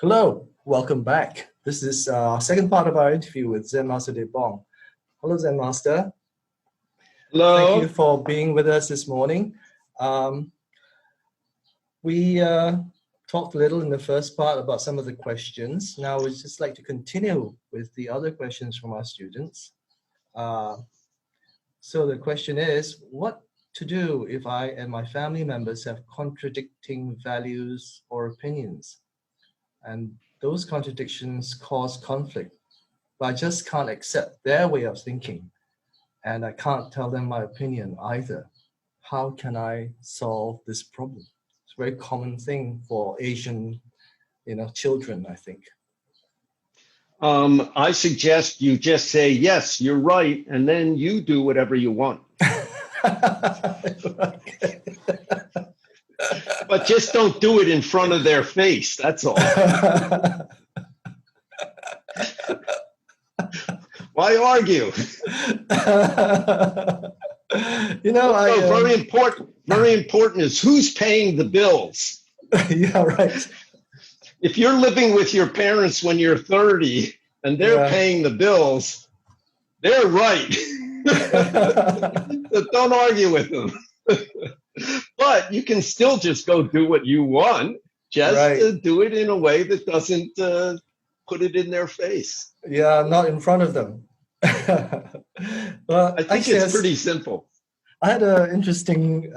Hello, welcome back. This is our second part of our interview with Zen Master Dae Bong. Hello, Zen Master. Hello. Thank you for being with us this morning. We talked a little in the first part about some of the questions. Now we'd just like to continue with the other questions from our students. So the question is, what to do if I and my family members have contradicting values or opinions? And those contradictions cause conflict, but I just can't accept their way of thinking. And I can't tell them my opinion either. How can I solve this problem? It's a very common thing for Asian, children, I think. I suggest you just say, yes, you're right, and then you do whatever you want. But just don't do it in front of their face, that's all. Why argue? Very important is who's paying the bills. Yeah, right. If you're living with your parents when you're 30 and they're paying the bills, they're right. So don't argue with them. But you can still just go do what you want. Just do it in a way that doesn't put it in their face. Yeah, not in front of them. Well, I think it's pretty simple. I had an interesting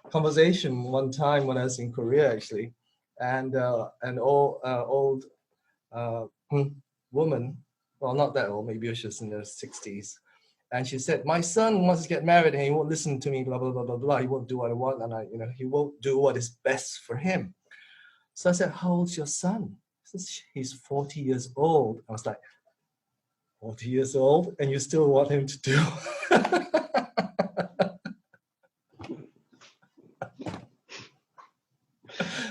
conversation one time when I was in Korea, actually, and an old woman, well, not that old, maybe she was in her 60s, and she said, "My son wants to get married, and he won't listen to me, blah blah blah blah blah. He won't do what I want, and he won't do what is best for him." So I said, "How old's your son?" He says, "He's 40 years old." I was like, 40 years old, and you still want him to do?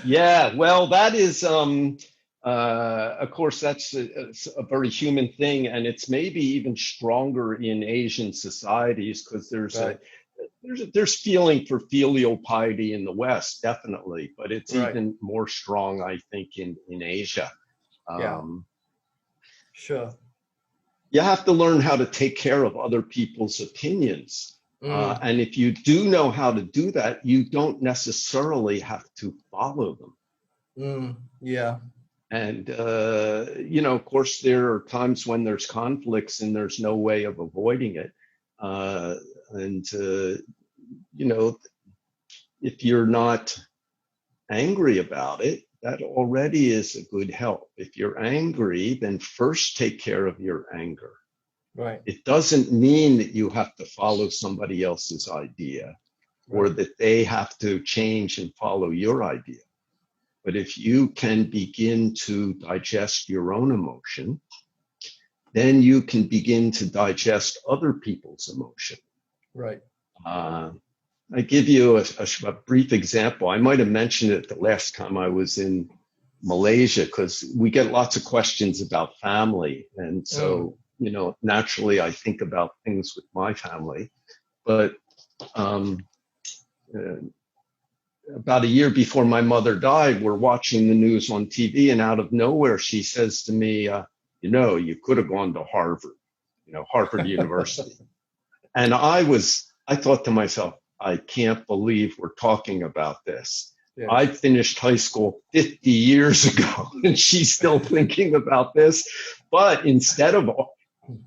Yeah, well, that is, of course, that's a very human thing, and it's maybe even stronger in Asian societies because there's feeling for filial piety in the West, definitely, but it's even more strong, I think, in Asia. Sure. You have to learn how to take care of other people's opinions. And if you do know how to do that, you don't necessarily have to follow them. Yeah. And, of course, there are times when there's conflicts and there's no way of avoiding it. If you're not angry about it, that already is a good help. If you're angry, then first take care of your anger. Right. It doesn't mean that you have to follow somebody else's idea or that they have to change and follow your idea. But if you can begin to digest your own emotion, then you can begin to digest other people's emotion. Right. I give you a brief example. I might have mentioned it the last time I was in Malaysia because we get lots of questions about family. And so, naturally I think about things with my family. But about a year before my mother died, we're watching the news on TV, and out of nowhere, she says to me, you could have gone to Harvard, Harvard University. And I thought to myself, I can't believe we're talking about this. Yeah. I finished high school 50 years ago, and she's still thinking about this. But instead of,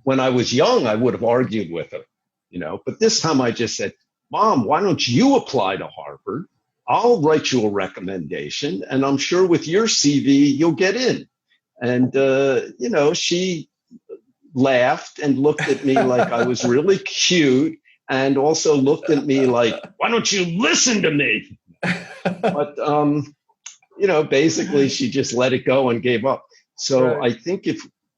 when I was young, I would have argued with her, but this time I just said, Mom, why don't you apply to Harvard? I'll write you a recommendation, and I'm sure with your CV, you'll get in. And, she laughed and looked at me like I was really cute, and also looked at me like, why don't you listen to me? But, basically she just let it go and gave up. So I think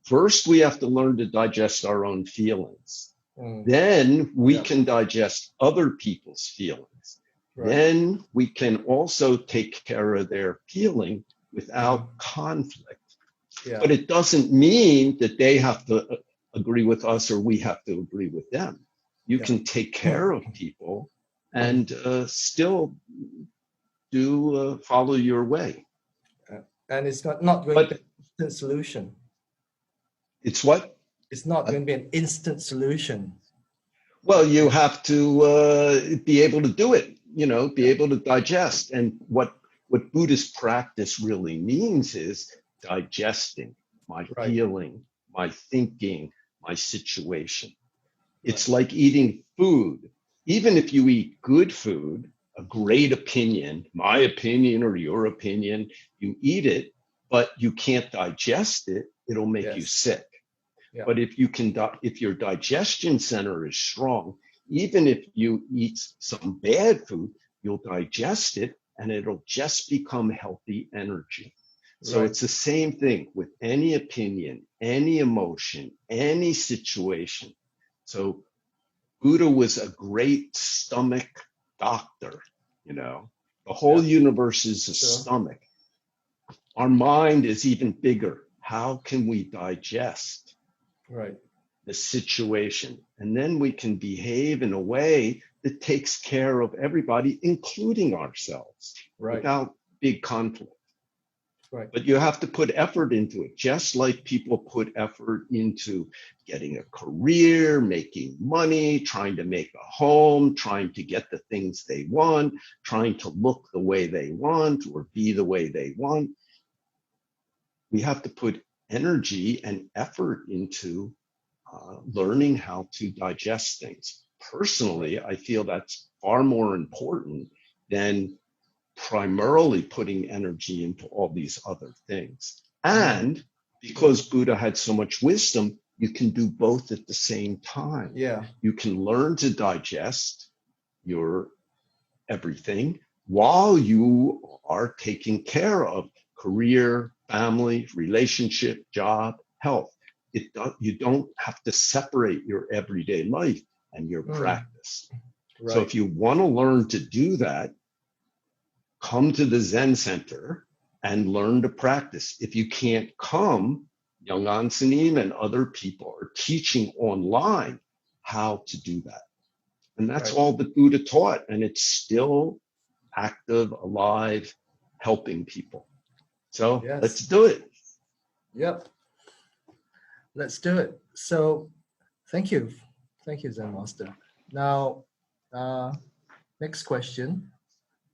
first we have to learn to digest our own feelings. Then we can digest other people's feelings. Then we can also take care of their feeling without conflict. Yeah. But it doesn't mean that they have to agree with us or we have to agree with them. You can take care of people and still do follow your way. And it's not going to be an instant solution. It's what? It's not going to be an instant solution. Well, you have to be able to do it, be able to digest. And what Buddhist practice really means is digesting my feeling, my thinking, my situation. It's like eating food. Even if you eat good food, a great opinion, my opinion or your opinion, you eat it, but you can't digest it, it'll make you sick. Yeah. But if your digestion center is strong, even if you eat some bad food, you'll digest it and it'll just become healthy energy. So it's the same thing with any opinion, any emotion, any situation. So Buddha was a great stomach doctor, the whole universe is a stomach. Our mind is even bigger. How can we digest the situation? And then we can behave in a way that takes care of everybody, including ourselves, without big conflict. But you have to put effort into it, just like people put effort into getting a career, making money, trying to make a home, trying to get the things they want, trying to look the way they want or be the way they want. We have to put energy and effort into learning how to digest things. Personally, I feel that's far more important than primarily putting energy into all these other things. And because Buddha had so much wisdom, you can do both at the same time. Yeah. You can learn to digest your everything while you are taking care of career, family, relationship, job, health. You don't have to separate your everyday life and your practice. So if you want to learn to do that, come to the Zen Center and learn to practice. If you can't come, Young-an Sunim and other people are teaching online how to do that. And that's all that Buddha taught. And it's still active, alive, helping people. So let's do it. Yep. Let's do it. So thank you. Thank you, Zen Master. Now, next question.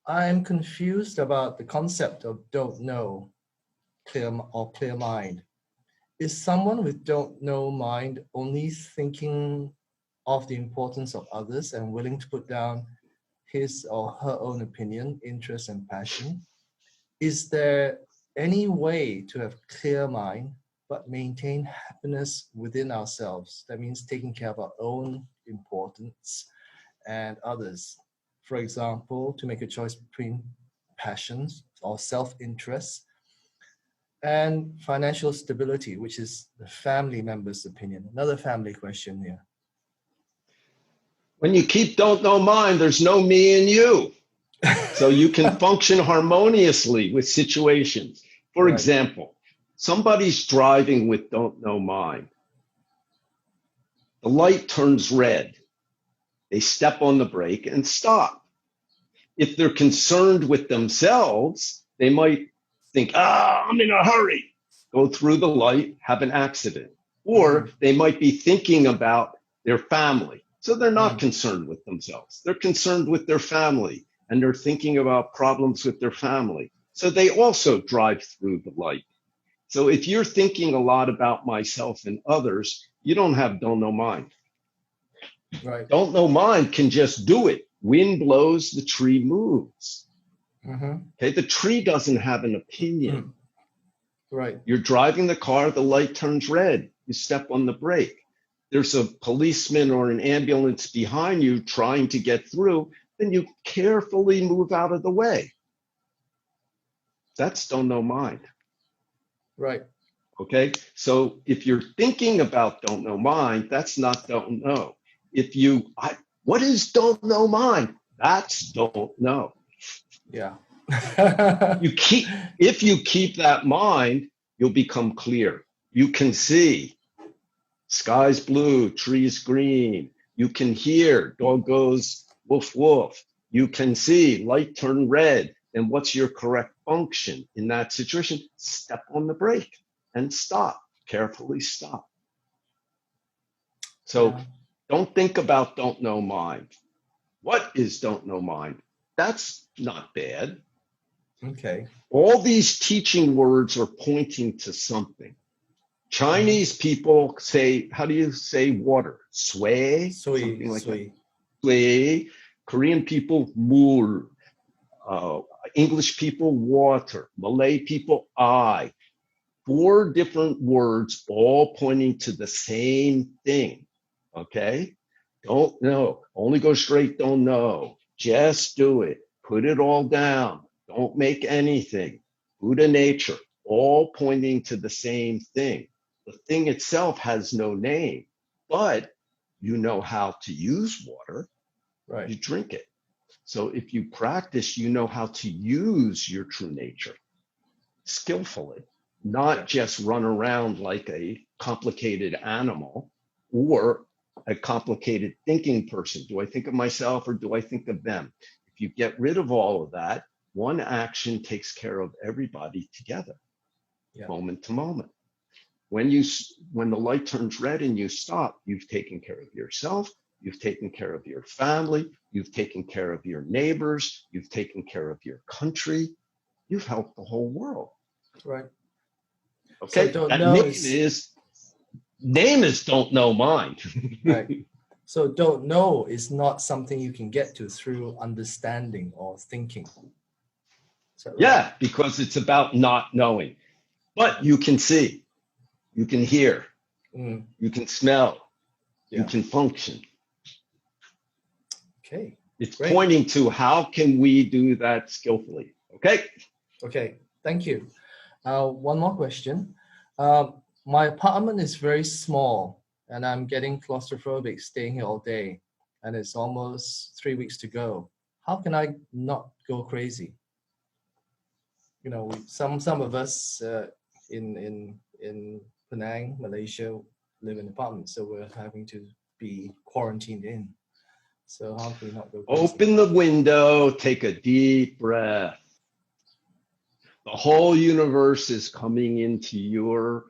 I'm confused about the concept of don't know, clear mind. Is someone with don't know mind only thinking of the importance of others and willing to put down his or her own opinion, interest, and passion? Is there any way to have clear mind but maintain happiness within ourselves? That means taking care of our own importance and others. For example, to make a choice between passions or self-interest and financial stability, which is the family member's opinion. Another family question here. When you keep don't know mind, there's no me and you. So you can function harmoniously with situations. For example, somebody's driving with don't know mind. The light turns red. They step on the brake and stop. If they're concerned with themselves, they might think, I'm in a hurry, go through the light, have an accident. Or they might be thinking about their family. So they're not concerned with themselves. They're concerned with their family and they're thinking about problems with their family. So they also drive through the light. So if you're thinking a lot about myself and others, you don't have don't know mind. Don't know mind can just do it. Wind blows, the tree moves. Okay, the tree doesn't have an opinion. You're driving the car, the light turns red. You step on the brake. There's a policeman or an ambulance behind you trying to get through, then you carefully move out of the way. That's don't know mind. Okay, so if you're thinking about don't know mind, that's not don't know. What is don't know mind? That's don't know. Yeah. If you keep that mind, you'll become clear. You can see sky's blue, trees green. You can hear dog goes woof woof. You can see light turn red. And what's your correct function in that situation, step on the brake and stop, carefully stop. So don't think about don't know mind. What is don't know mind? That's not bad. Okay. All these teaching words are pointing to something. Chinese people say, how do you say water? Sui, something like that. Sui. Korean people, mul. English people, water. Malay people, I. 4 different words all pointing to the same thing. Okay? Don't know. Only go straight, don't know. Just do it. Put it all down. Don't make anything. Buddha nature, all pointing to the same thing. The thing itself has no name, but you know how to use water. Right. You drink it. So if you practice, you know how to use your true nature skillfully, not just run around like a complicated animal or a complicated thinking person. Do I think of myself or do I think of them? If you get rid of all of that, one action takes care of everybody together, moment to moment. When the light turns red and you stop, you've taken care of yourself, you've taken care of your family, you've taken care of your neighbors, you've taken care of your country, you've helped the whole world. Right. Okay, so that name is don't know mind. Right. So don't know is not something you can get to through understanding or thinking. Right? Yeah, because it's about not knowing. But you can see, you can hear, you can smell, you can function. Okay. It's pointing to how can we do that skillfully. Okay? Okay, thank you. One more question. My apartment is very small and I'm getting claustrophobic staying here all day, and it's almost 3 weeks to go. How can I not go crazy? You know, some of us in Penang, Malaysia, live in apartments, so we're having to be quarantined in. So how can we not go crazy? Open the window, take a deep breath. The whole universe is coming into your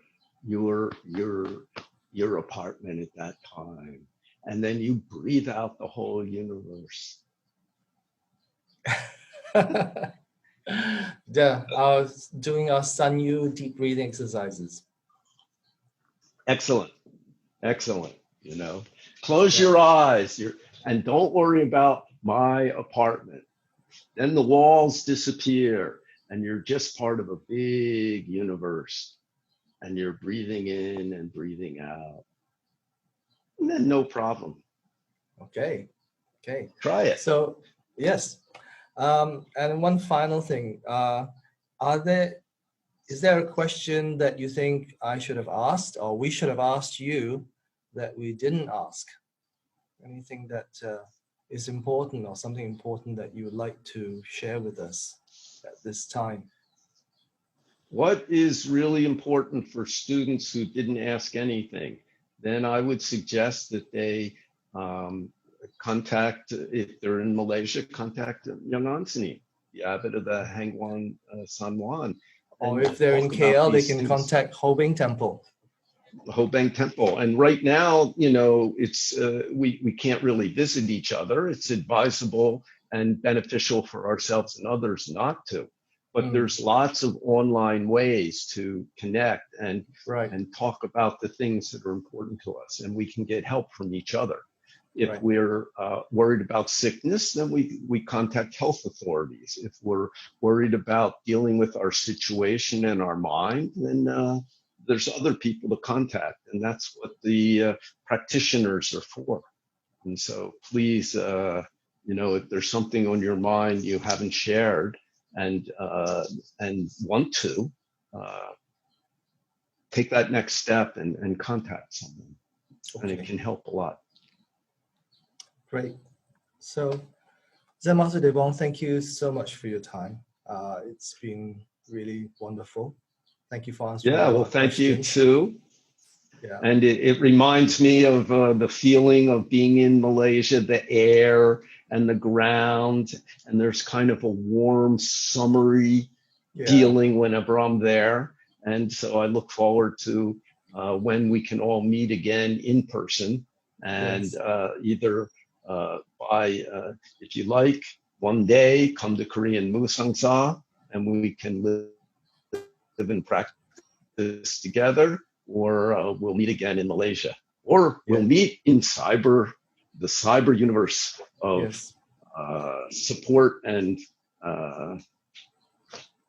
apartment at that time. And then you breathe out the whole universe. Yeah, I was doing our Sanyu deep breathing exercises. Excellent. Excellent. You know, close your eyes and don't worry about my apartment. Then the walls disappear and you're just part of a big universe and you're breathing in and breathing out. And then no problem. Okay. Try it. So, yes. And one final thing, is there a question that you think I should have asked or we should have asked you that we didn't ask? Anything that is important or something important that you would like to share with us at this time? What is really important for students who didn't ask anything? Then I would suggest that they contact, if they're in Malaysia, contact Young Sunim, the abbot of the Hangwan San Juan. Or if they're in KL, they can contact Ho Beng Temple. Ho Beng Temple. And right now, you know, it's we can't really visit each other. It's advisable and beneficial for ourselves and others not to. But there's lots of online ways to connect and talk about the things that are important to us, and we can get help from each other. If we're worried about sickness, then we contact health authorities. If we're worried about dealing with our situation and our mind, then there's other people to contact, and that's what the practitioners are for. And so please, you know, if there's something on your mind you haven't shared and want to, take that next step and contact someone, and it can help a lot. Great. So, Zen Master Dae Bong, thank you so much for your time. It's been really wonderful. Thank you for answering. Yeah, well, thank you too. Yeah. And it reminds me of the feeling of being in Malaysia, the air and the ground, and there's kind of a warm, summery dealing whenever I'm there. And so I look forward to when we can all meet again in person and either if you like, one day come to Korean Musangsa and we can live and practice together, or we'll meet again in Malaysia, or we'll meet in the cyber universe of support and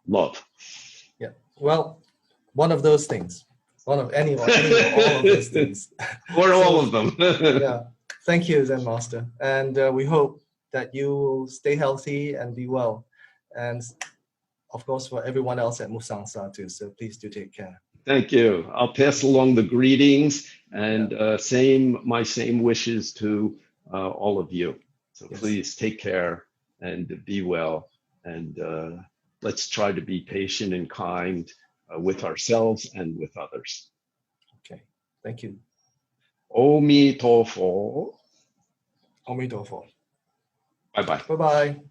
love. Yeah. Well, one of those things. One of any or all of those things. Or all of them. Yeah. Thank you, Zen Master. And we hope that you will stay healthy and be well. And of course, for everyone else at Musangsa too. So please do take care. Thank you. I'll pass along the greetings and my same wishes to all of you. So please take care and be well. And let's try to be patient and kind with ourselves and with others. Okay. Thank you. Omi Tofo. Omi Tofo. Bye-bye. Bye-bye.